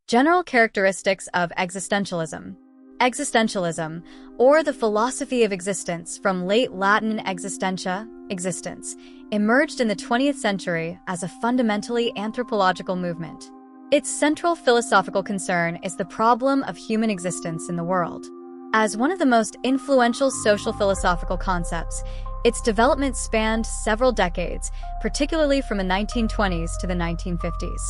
General characteristics of existentialism. Existentialism, or the philosophy of existence from late Latin existentia, existence, emerged in the 20th century as a fundamentally anthropological movement. Its central philosophical concern is the problem of human existence in the world. As one of the most influential social philosophical concepts, its development spanned several decades, particularly from the 1920s to the 1950s.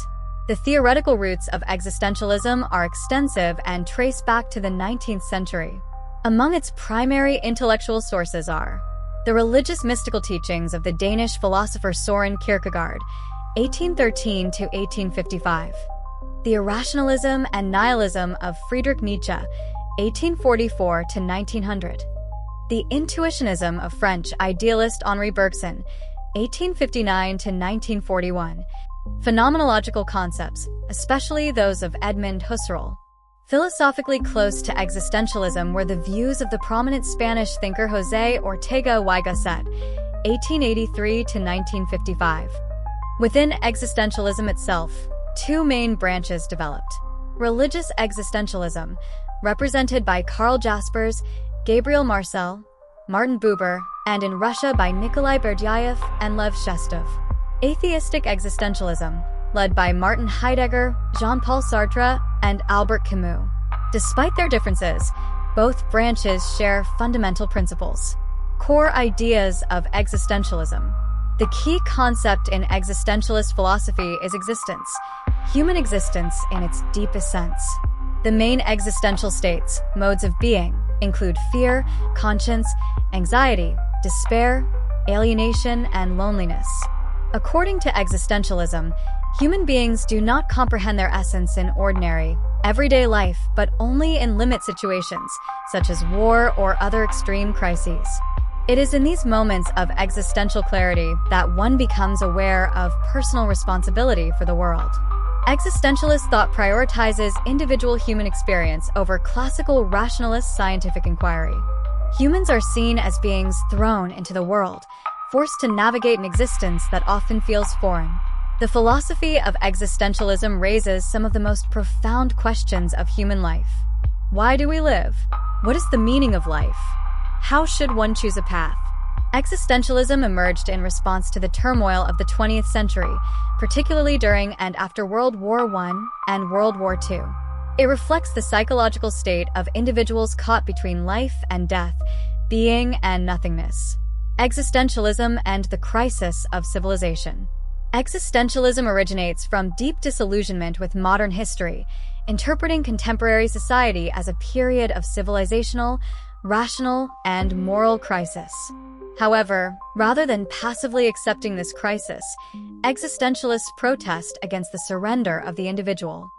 The theoretical roots of existentialism are extensive and trace back to the 19th century. Among its primary intellectual sources are the religious mystical teachings of the Danish philosopher Søren Kierkegaard, 1813 to 1855, the irrationalism and nihilism of Friedrich Nietzsche, 1844 to 1900, the intuitionism of French idealist Henri Bergson, 1859 to 1941, phenomenological concepts, especially those of Edmund Husserl. Philosophically close to existentialism were the views of the prominent Spanish thinker José Ortega y Gasset, 1883 to 1955. Within existentialism itself, two main branches developed. Religious existentialism, represented by Karl Jaspers, Gabriel Marcel, Martin Buber, and in Russia by Nikolai Berdyaev and Lev Shestov. Atheistic existentialism, led by Martin Heidegger, Jean-Paul Sartre, and Albert Camus. Despite their differences, both branches share fundamental principles. Core ideas of existentialism. The key concept in existentialist philosophy is existence, human existence in its deepest sense. The main existential states, modes of being, include fear, conscience, anxiety, despair, alienation, and loneliness. According to existentialism, human beings do not comprehend their essence in ordinary, everyday life, but only in limit situations, such as war or other extreme crises. It is in these moments of existential clarity that one becomes aware of personal responsibility for the world. Existentialist thought prioritizes individual human experience over classical rationalist scientific inquiry. Humans are seen as beings thrown into the world, forced to navigate an existence that often feels foreign. The philosophy of existentialism raises some of the most profound questions of human life. Why do we live? What is the meaning of life? How should one choose a path? Existentialism emerged in response to the turmoil of the 20th century, particularly during and after World War I and World War II. It reflects the psychological state of individuals caught between life and death, being and nothingness. Existentialism and the crisis of civilization. Existentialism originates from deep disillusionment with modern history, interpreting contemporary society as a period of civilizational, rational, and moral crisis. However, rather than passively accepting this crisis, existentialists protest against the surrender of the individual.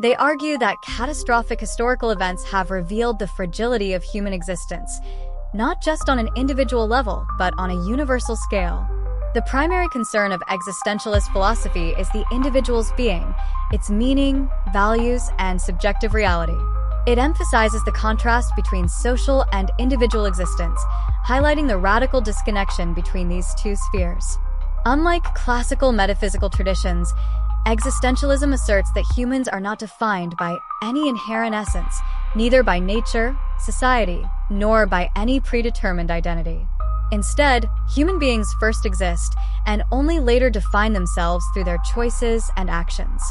They argue that catastrophic historical events have revealed the fragility of human existence, not just on an individual level, but on a universal scale. The primary concern of existentialist philosophy is the individual's being, its meaning, values, and subjective reality. It emphasizes the contrast between social and individual existence, highlighting the radical disconnection between these two spheres. Unlike classical metaphysical traditions, existentialism asserts that humans are not defined by any inherent essence, neither by nature, society, nor by any predetermined identity. Instead, human beings first exist and only later define themselves through their choices and actions.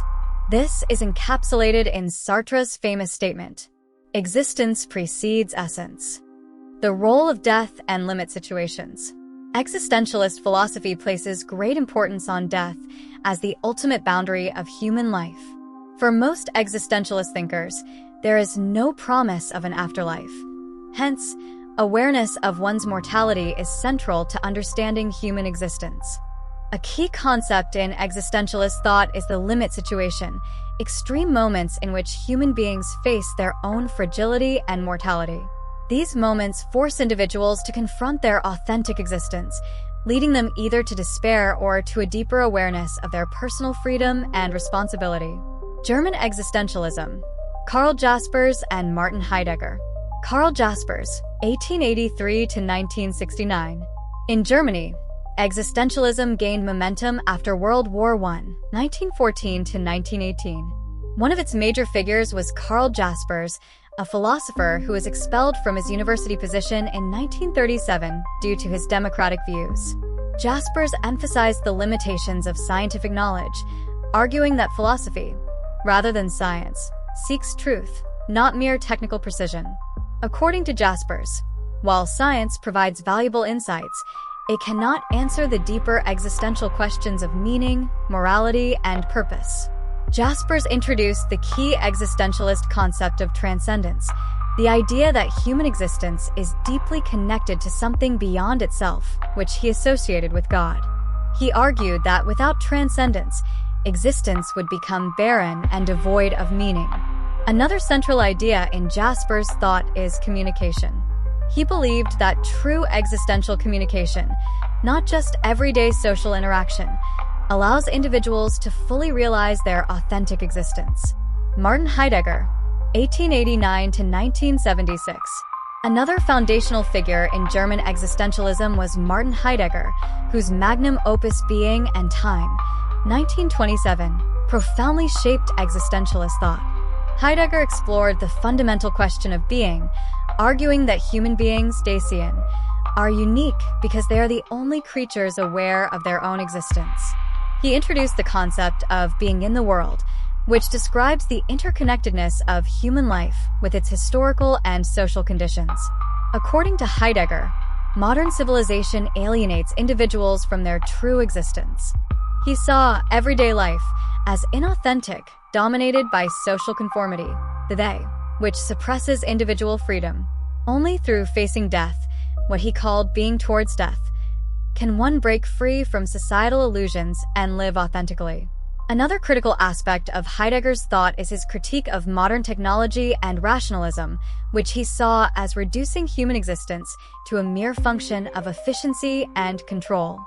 This is encapsulated in Sartre's famous statement, "Existence precedes essence." The role of death and limit situations. Existentialist philosophy places great importance on death as the ultimate boundary of human life. For most existentialist thinkers, there is no promise of an afterlife. Hence, awareness of one's mortality is central to understanding human existence. A key concept in existentialist thought is the limit situation, extreme moments in which human beings face their own fragility and mortality. These moments force individuals to confront their authentic existence, leading them either to despair or to a deeper awareness of their personal freedom and responsibility. German existentialism. Karl Jaspers and Martin Heidegger. Karl Jaspers, 1883 to 1969. In Germany, existentialism gained momentum after World War I, 1914 to 1918. One of its major figures was Karl Jaspers, a philosopher who was expelled from his university position in 1937 due to his democratic views. Jaspers emphasized the limitations of scientific knowledge, arguing that philosophy, rather than science, seeks truth, not mere technical precision. According to Jaspers, while science provides valuable insights, it cannot answer the deeper existential questions of meaning, morality, and purpose. Jaspers introduced the key existentialist concept of transcendence, the idea that human existence is deeply connected to something beyond itself, which he associated with God. He argued that without transcendence, existence would become barren and devoid of meaning. Another central idea in Jaspers' thought is communication. He believed that true existential communication, not just everyday social interaction, allows individuals to fully realize their authentic existence. Martin Heidegger, 1889 to 1976. Another foundational figure in German existentialism was Martin Heidegger, whose magnum opus Being and Time, 1927, profoundly shaped existentialist thought. Heidegger explored the fundamental question of being, arguing that human beings, Dasein, are unique because they are the only creatures aware of their own existence. He introduced the concept of being in the world, which describes the interconnectedness of human life with its historical and social conditions. According to Heidegger, modern civilization alienates individuals from their true existence. He saw everyday life as inauthentic, dominated by social conformity, the they, which suppresses individual freedom. Only through facing death, what he called being towards death, can one break free from societal illusions and live authentically. Another critical aspect of Heidegger's thought is his critique of modern technology and rationalism, which he saw as reducing human existence to a mere function of efficiency and control.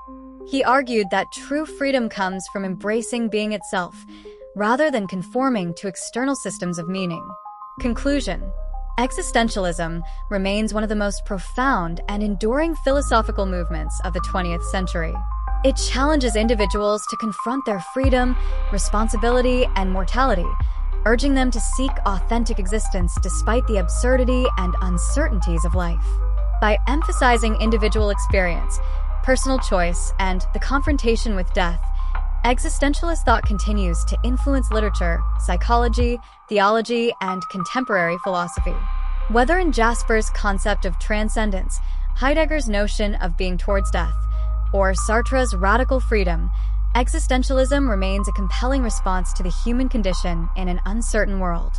He argued that true freedom comes from embracing being itself, rather than conforming to external systems of meaning. Conclusion: existentialism remains one of the most profound and enduring philosophical movements of the 20th century. It challenges individuals to confront their freedom, responsibility, and mortality, urging them to seek authentic existence despite the absurdity and uncertainties of life. By emphasizing individual experience, personal choice, and the confrontation with death, existentialist thought continues to influence literature, psychology, theology, and contemporary philosophy. Whether in Jaspers' concept of transcendence, Heidegger's notion of being towards death, or Sartre's radical freedom, existentialism remains a compelling response to the human condition in an uncertain world.